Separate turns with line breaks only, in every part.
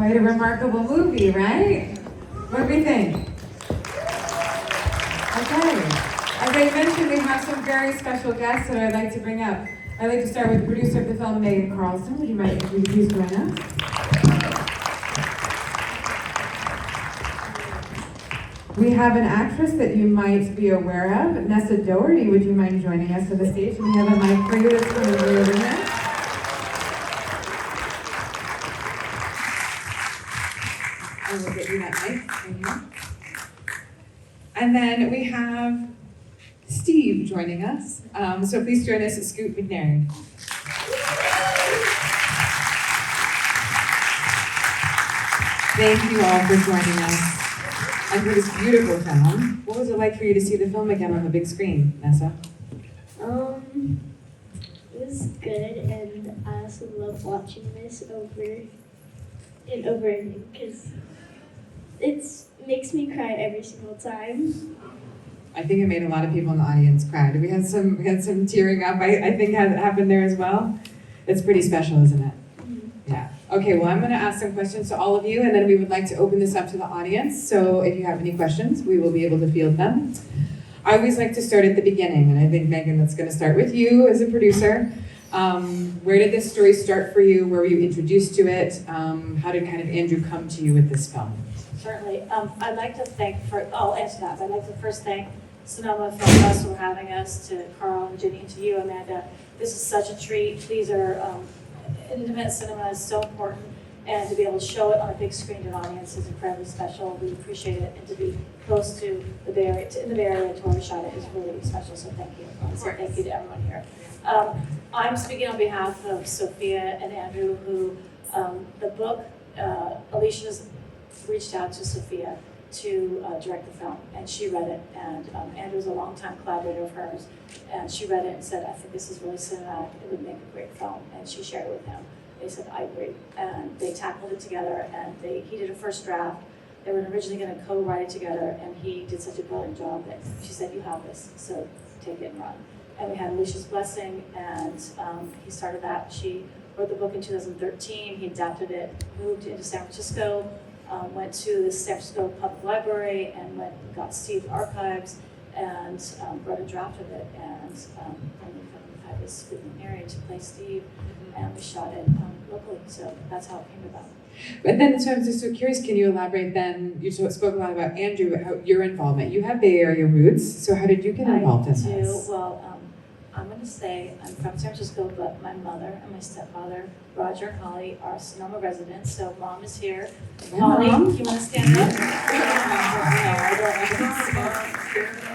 Quite a remarkable movie, right? What do we think? Okay. As I mentioned, we have some very special guests that I'd like to bring up. I'd like to start with the producer of the film, Megan Carlson. Would you mind if you could please join us? We have an actress that you might be aware of, Nessa Doherty. Would you mind joining us to the stage? We have a mic for you that's coming over here. And we'll get you that mic right here. And then we have Steve joining us. So please join us at Scoot McNairn. Thank you all for joining us. And for this beautiful film. What was it like for you to see the film again on the big screen, Nessa?
It was good, and I also love watching this over and over again because it makes me cry every single time.
I think it made a lot of people in the audience cry. We had some tearing up. I think happened there as well. It's pretty special, isn't it? Mm-hmm. Yeah. Okay, well, I'm going to ask some questions to all of you, and then we would like to open this up to the audience. So if you have any questions, we will be able to field them. I always like to start at the beginning, and I think, Megan, that's going to start with you as a producer. Where did this story start for you? Where were you introduced to it? How did kind of Andrew come to you with this film?
Certainly. I'd like to thank, I'll answer that. I'd like to first thank Sonoma Film Fest for having us, to Carl and Ginny, and to you, Amanda. This is such a treat. These are, independent cinema is so important, and to be able to show it on a big screen to an audience is incredibly special. We appreciate it, and to be close to the Bay Area, in the Bay Area to where we shot it is really special, so thank you. So thank you to everyone here. I'm speaking on behalf of Sophia and Andrew, who, the book, Alicia's reached out to Sophia to direct the film, and she read it, and Andrew's a longtime collaborator of hers, and she read it and said, I think this is really cinematic, it would make a great film, and she shared it with him. They said, I agree, and they tackled it together, and he did a first draft. They were originally going to co-write it together, and he did such a brilliant job that she said, you have this, so take it and run. And we had Alicia's blessing, and he started that. She wrote the book in 2013, he adapted it, moved into San Francisco, went to the San Francisco Public Library and got Steve's archives and wrote a draft of it, and we had this fit in the area to play Steve, and we shot it locally, so that's how it came about.
But then, so I'm just so curious, can you elaborate then? You spoke a lot about Andrew, but your involvement. You have Bay Area roots, so how did you get involved in this?
Well, I'm going to say I'm from San Francisco, but my mother and my stepfather, Roger and Holly, are Sonoma residents, so Mom is here.
Hi,
Holly,
Mom.
you want to stand up?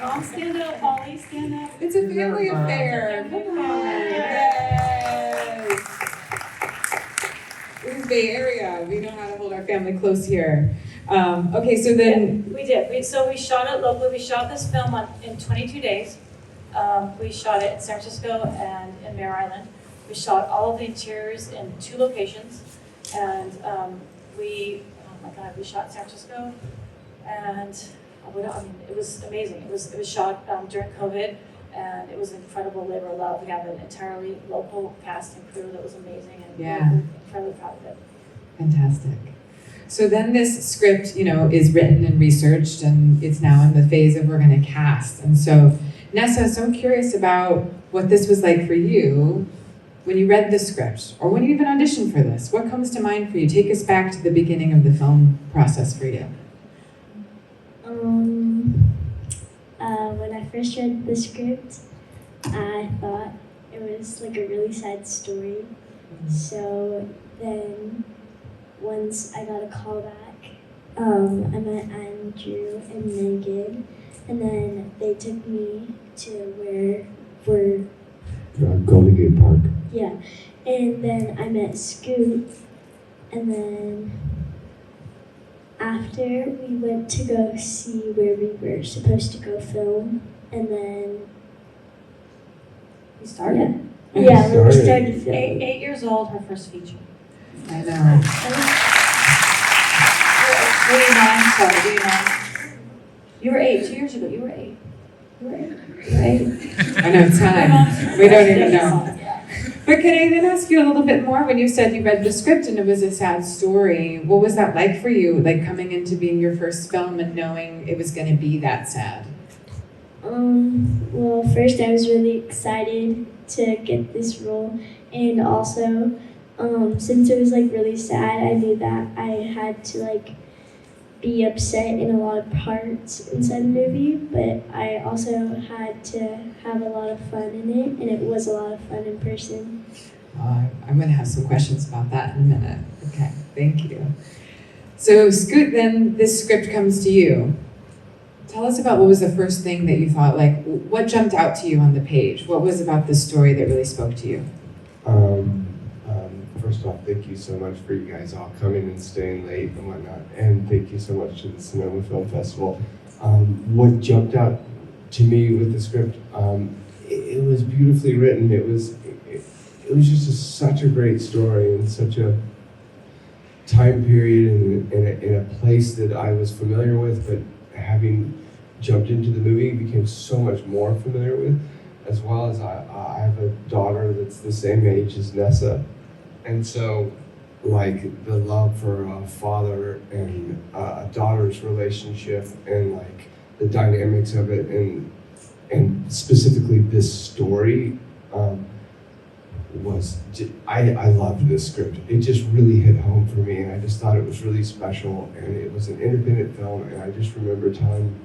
Mom, stand up. Holly, stand up.
It's a family affair. Come on. Yes. This is Bay Area. We know how to hold our family close here. Okay, so then...
Yeah, we did. So we shot it locally. We shot this film in 22 days. We shot it in San Francisco and in Mare Island. We shot all of the interiors in 2 locations, and we shot in San Francisco, and it was amazing. It was shot during COVID, and it was an incredible labor of love. We have an entirely local cast and crew that was amazing, and we're incredibly proud of it.
Fantastic. So then this script, is written and researched, and it's now in the phase of we're going to cast, and so. Nessa, so I'm curious about what this was like for you when you read the script, or when you even auditioned for this. What comes to mind for you? Take us back to the beginning of the film process for you.
When I first read the script, I thought it was like a really sad story. So then, once I got a call back, I met Andrew and Megan. And then they took me to where we're...
Golden Gate Park.
Yeah. And then I met Scoot. And then after, we went to go see where we were supposed to go film. And then...
We started.
Yeah, we started filming.
8 years old, her first feature.
I know.
Were you 9? Sorry, were you 9? You were 8, 2 years ago. You were 8.
I know time. We don't even know. But can I then ask you a little bit more? When you said you read the script and it was a sad story, what was that like for you? Like coming into being your first film and knowing it was going to be that sad?
Well, first I was really excited to get this role, and also, since it was like really sad, I knew that I had to like be upset in a lot of parts inside the movie, but I also had to have a lot of fun in it, and it was a lot of fun in person.
I'm going to have some questions about that in a minute. Okay, thank you. So Scoot, then this script comes to you. Tell us about what was the first thing that you thought, like, what jumped out to you on the page? What was about the story that really spoke to you?
First off, thank you so much for you guys all coming and staying late and whatnot. And thank you so much to the Sonoma Film Festival. What jumped out to me with the script, it was beautifully written. It was just such a great story and such a time period and in a place that I was familiar with, but having jumped into the movie became so much more familiar with, as well as I have a daughter that's the same age as Nessa. And so, like, the love for a father and a daughter's relationship and, like, the dynamics of it and specifically this story I loved this script. It just really hit home for me, and I just thought it was really special, and it was an independent film, and I just remember telling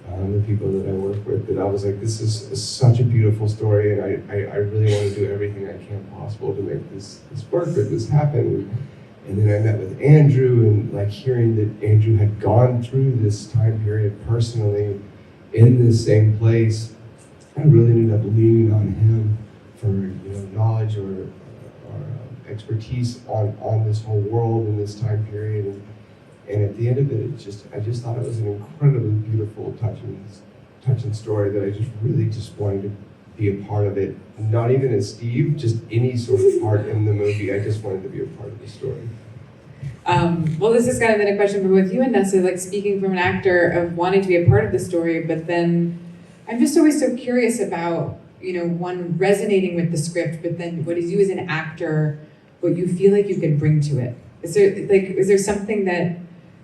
the people that I work with that I was like, this is such a beautiful story, and I really want to do everything I can possible to make this work, that this happen. And then I met with Andrew, and like hearing that Andrew had gone through this time period personally in this same place, I really ended up leaning on him for knowledge or expertise on this whole world and this time period. And at the end of it, I just thought it was an incredibly beautiful, touching story that I just really just wanted to be a part of it. Not even as Steve, just any sort of part in the movie. I just wanted to be a part of the story.
Well, this is kind of then a question for both you and Nessa, like speaking from an actor of wanting to be a part of the story, but then I'm just always so curious about, one, resonating with the script, but then what is you as an actor, what you feel like you can bring to it? Is there something that,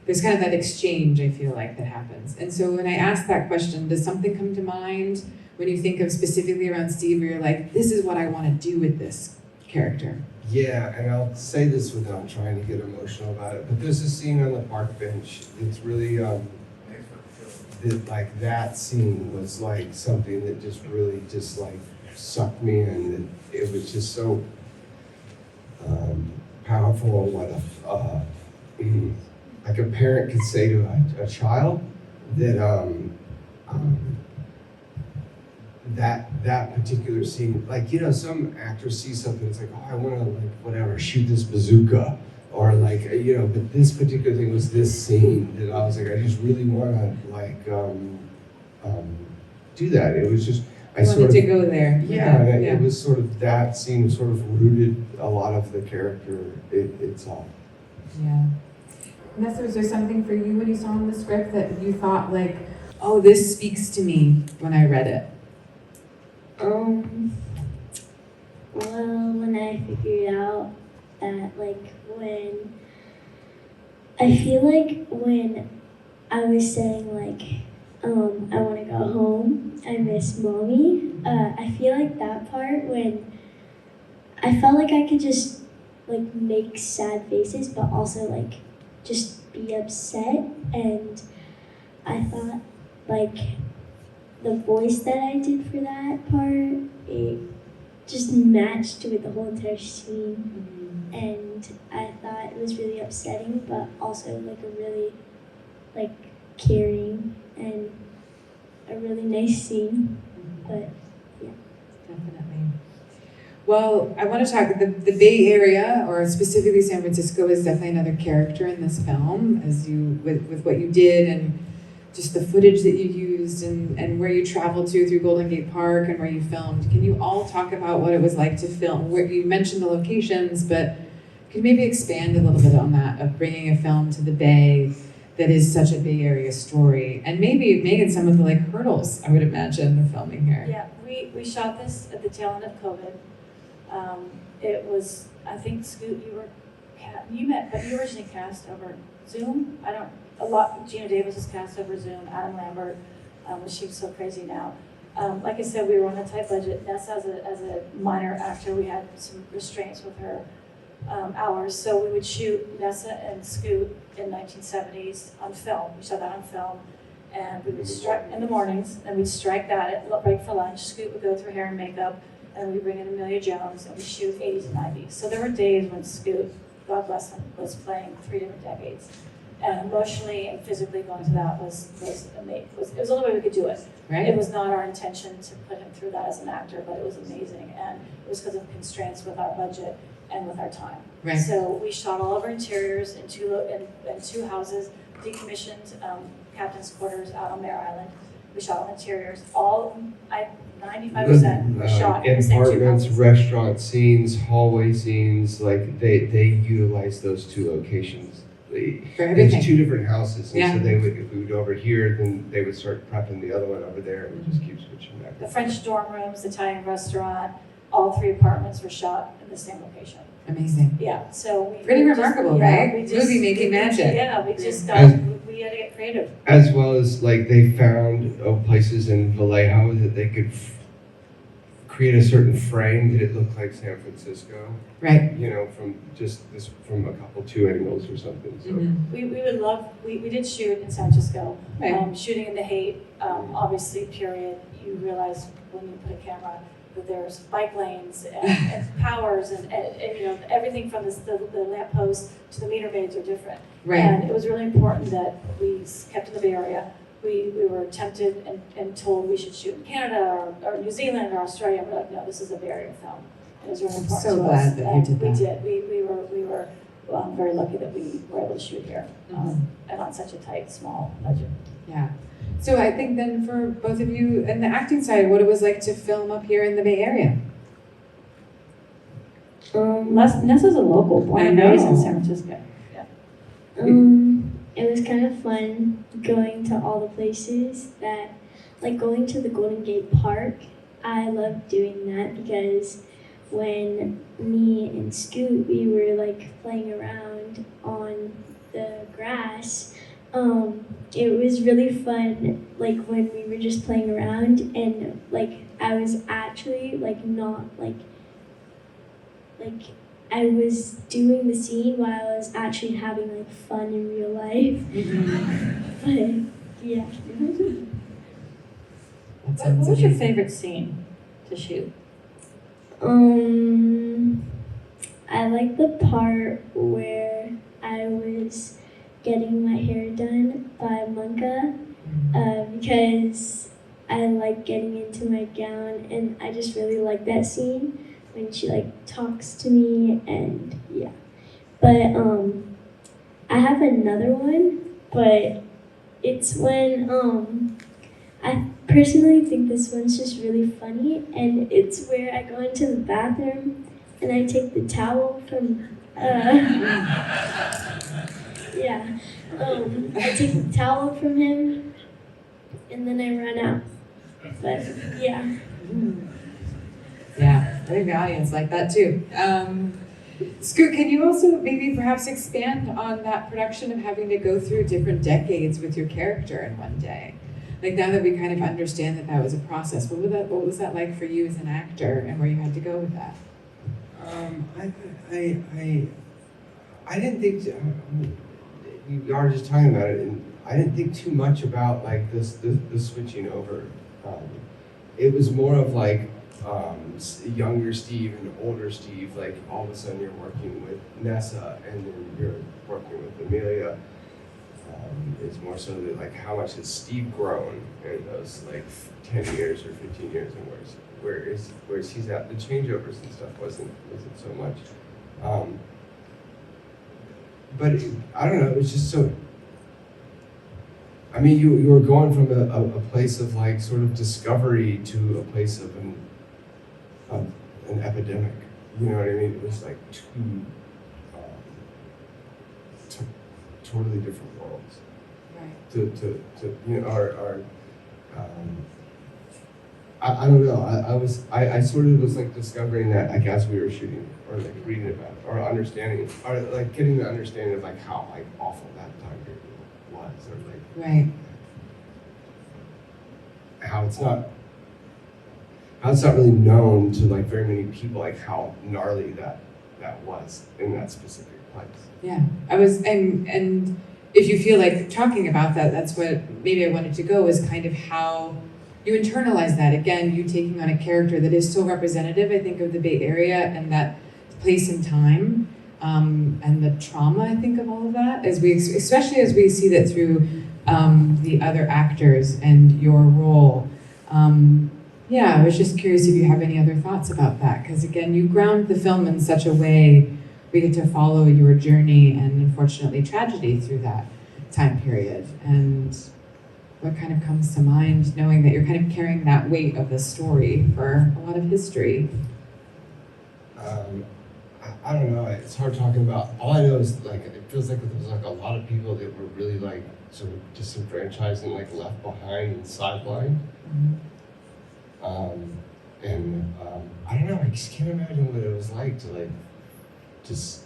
there's kind of that exchange, I feel like, that happens. And so when I ask that question, does something come to mind when you think of specifically around Steve, where you're like, this is what I want to do with this character?
Yeah, and I'll say this without trying to get emotional about it, but there's a scene on the park bench. It's really, that scene was like something that just really just like sucked me in. It was just so powerful on what like a parent could say to a child that that particular scene, like, some actors see something, it's like, oh, I want to, like, whatever, shoot this bazooka, or like, but this particular thing was this scene that I was like, I just really want to, like, do that. It was just,
I wanted to go there.
Yeah, it was sort of, that scene sort of rooted a lot of the character itself.
Yeah. Nessa, was there something for you when you saw in the script that you thought, like, oh, this speaks to me when I read it?
Well, when I figured out that, I feel like when I was saying, I want to go home, I miss mommy, I feel like that part when I felt like I could just, make sad faces, but also, just be upset, and I thought, the voice that I did for that part, it just matched with the whole entire scene. And I thought it was really upsetting, but also a really caring and a really nice scene. But yeah.
Definitely. Well, I want to talk, the Bay Area, or specifically San Francisco, is definitely another character in this film, as you, with what you did and just the footage that you used and where you traveled through Golden Gate Park and where you filmed. Can you all talk about what it was like to film? Where you mentioned the locations, but could you maybe expand a little bit on that, of bringing a film to the Bay that is such a Bay Area story? And maybe, Megan, some of the hurdles, I would imagine, of filming here.
Yeah, we shot this at the tail end of COVID. It was, I think, Scoot, you originally cast over Zoom. Gina Davis was cast over Zoom, Adam Lambert, she's so crazy now. Like I said, we were on a tight budget. Nessa, as a minor actor, we had some restraints with her hours, so we would shoot Nessa and Scoot in 1970s on film. We shot that on film, and we would strike in the mornings, and we'd strike that at break for lunch. Scoot would go through hair and makeup, and we'd bring in Amelia Jones, and we'd shoot 80s and 90s. So there were days when Scoot, God bless him, was playing 3 different decades. And emotionally and physically going to that was amazing. It was the only way we could do it.
Right?
It was not our intention to put him through that as an actor, but it was amazing. And it was because of constraints with our budget and with our time.
Right.
So we shot all of our interiors in two houses, decommissioned captain's quarters out on Mare Island. We shot all interiors. 95% were shot in the same 2
apartments,
houses.
restaurant scenes, hallway scenes, like they utilize those 2 locations.
For everything.
It's 2 different houses, and
Yeah.
so if we would go over here, then they would start prepping the other one over there, and we just keep switching back.
The French dorm rooms, the Italian restaurant, all 3 apartments were shot in the same location.
Amazing.
Yeah, so we
Pretty
we just-
remarkable,
yeah,
right?
we just-
Movie making magic.
Yeah, we just we had to get creative.
As well as like they found places in Vallejo that they could create a certain frame that it looked like San Francisco.
Right.
You know, from a couple 2 angles or something. So.
Mhm.
We would love, we did shoot in San Francisco,
Right.
shooting in the Haight, obviously, period. You realize when you put a camera that there's bike lanes and powers and you know, everything from the lamppost to the meter maids are different.
Right.
And it was really important that we kept in the Bay Area. We were tempted and told we should shoot in Canada or New Zealand or Australia. And we're like, no, this is a Bay Area film. It was really
I'm
important
so
to
glad
us.
that you
And
did
we
that.
did. We were very lucky that we were able to shoot here and on such a tight, small budget.
Yeah. So I think then for both of you and the acting side, what it was like to film up here in the Bay Area.
Nessa's a local, born and
I
raised in
know.
San Francisco.
It was kind of fun going to all the places that, like going to the Golden Gate Park. I loved doing that because when me and Scoot, we were like playing around on the grass, it was really fun, like when we were just playing around and like I was actually like not like I was doing the scene while I was actually having like fun in real life. But yeah.
That sounds
What was your
amazing.
favorite scene to shoot?
I like the part where I was getting my hair done by Monka because I like getting into my gown and I just really like that scene when she like talks to me and yeah. But I have another one, but it's when I personally think this one's just really funny and it's where I go into the bathroom and I take the towel from yeah. I take the towel from him and then I run out. But yeah.
Yeah, I think the audience like that too. Scoot, can you also maybe perhaps expand on that production of having to go through different decades with your character in one day? Like now that we kind of understand that that was a process, what was that like for you as an actor and where you had to go with that?
I didn't think you are just talking about it, and I didn't think too much about like the switching over. It was more of like younger Steve and older Steve. Like all of a sudden you're working with Nessa, and then you're working with Amelia. It's more so that like how much has Steve grown in those like 10 years or 15 years, and where's he's at. The changeovers and stuff wasn't so much. But I don't know, it was just so, I mean, you were going from a place of like sort of discovery to a place of an epidemic. You know what I mean? It was like two totally different worlds.
Right.
To you know, I don't know. I sort of was like discovering that like as we were shooting, or like reading about it, or understanding, or like getting the understanding of like how like awful that time period was, or like
Right.
how it's not really known to like very many people, like how gnarly that was in that specific place.
Yeah, and if you feel like talking about that, that's what maybe I wanted to go, is kind of how you internalize that. Again, you taking on a character that is so representative, I think, of the Bay Area and that place and time, and the trauma, I think, of all of that, especially as we see that through the other actors and your role. Yeah, I was just curious if you have any other thoughts about that, because again, you ground the film in such a way we get to follow your journey and unfortunately tragedy through that time period. And what kind of comes to mind knowing that you're kind of carrying that weight of the story for a lot of history?
I don't know. It's hard talking about. All I know is like it feels like there was like a lot of people that were really like sort of disenfranchised and like left behind and sidelined.
Mm-hmm.
I don't know. I just can't imagine what it was like to like just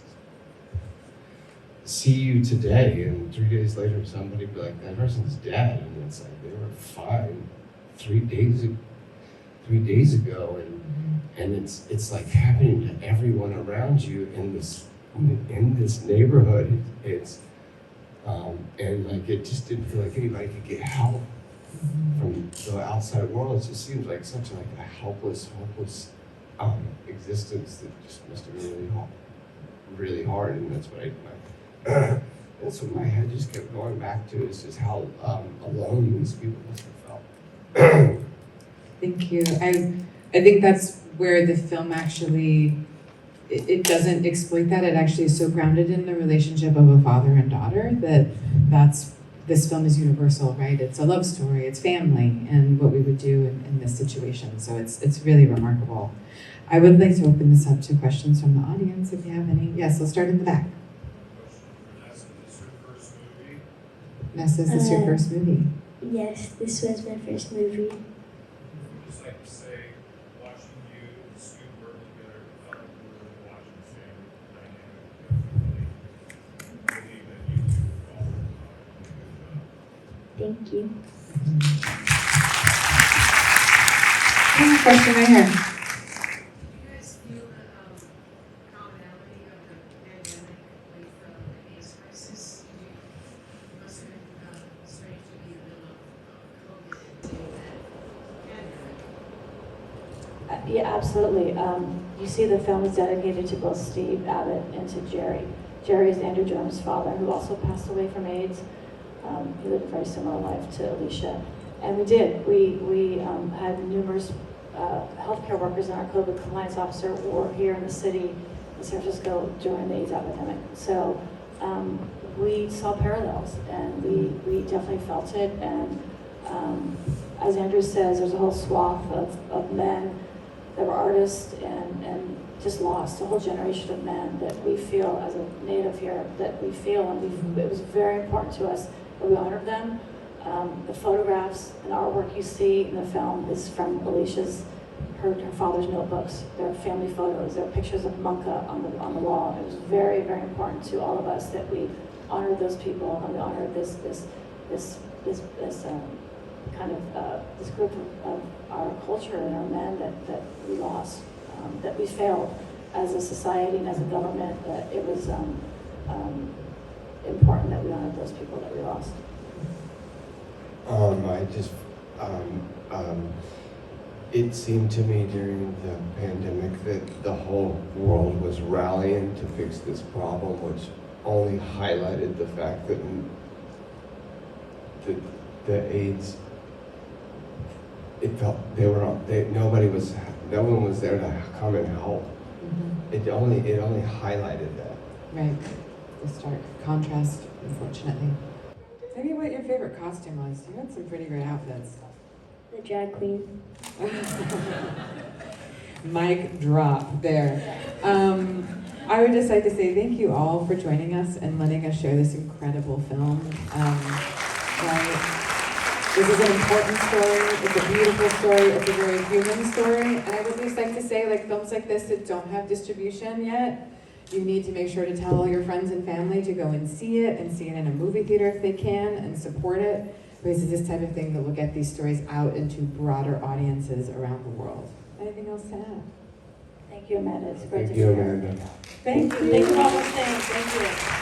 see you today, and 3 days later somebody be like, that person's dead, and it's like they were fine 3 days ago, and it's like happening to everyone around you in this neighborhood. It's and like it just didn't feel like anybody could get help from the outside world. It just seems like such like a hopeless existence that just must have been really hard, and that's what that's what my head just kept going back to, is just how alone these people must have felt.
Thank you. I think that's where the film actually, it doesn't exploit that. It actually is so grounded in the relationship of a father and daughter this film is universal, right? It's a love story, it's family, and what we would do in this situation. So it's really remarkable. I would like to open this up to questions from the audience if you have any. Yes, we'll start in the back. Nessa, is this your first movie?
Yes, this was my first movie.
I'd just like to say, watching you and Stu work together, I felt like we were really watching the same dynamic. I really believe that you two all did a good job.
Thank you.
One question right here.
Do you guys feel the commonality of the pandemic with the AIDS crisis? It must have been strange to be in the middle of COVID and doing that pandemic.
Yeah, absolutely. You see the film is dedicated to both Steve Abbott and to Jerry. Jerry is Andrew Jones' father, who also passed away from AIDS. He lived a very similar life to Alicia. And we did. We had numerous healthcare workers, and our COVID compliance officer were here in the city in San Francisco during the AIDS epidemic. So we saw parallels, and we definitely felt it. And as Andrew says, there's a whole swath of men that were artists and just lost, a whole generation of men that we feel as a native here, that we feel, and it was very important to us that we honored them. The photographs and artwork you see in the film is from Alicia's, her father's notebooks. They're family photos. They're pictures of Munka on the wall. It was very, very important to all of us that we honored those people, and we honored this kind of this group of our culture and our men that we lost, that we failed as a society and as a government. That it was important that we honored those people that we lost.
It seemed to me during the pandemic that the whole world was rallying to fix this problem, which only highlighted the fact that the AIDS, it felt no one was there to come and help.
Mm-hmm.
It only highlighted that.
Right. The stark contrast, unfortunately. Tell me what your favorite costume was. You had some pretty great outfits.
The drag queen.
Mic drop there. I would just like to say thank you all for joining us and letting us share this incredible film. Right. This is an important story, it's a beautiful story, it's a very human story, and I would just like to say, like, films like this that don't have distribution yet, you need to make sure to tell all your friends and family to go and see it in a movie theater if they can, and support it, because it's this type of thing that will get these stories out into broader audiences around the world. Anything else to add?
Thank you, Amanda. It's great
Thank
to
you,
hear.
Amanda.
Thank you.
Thank you all for staying. Thank you.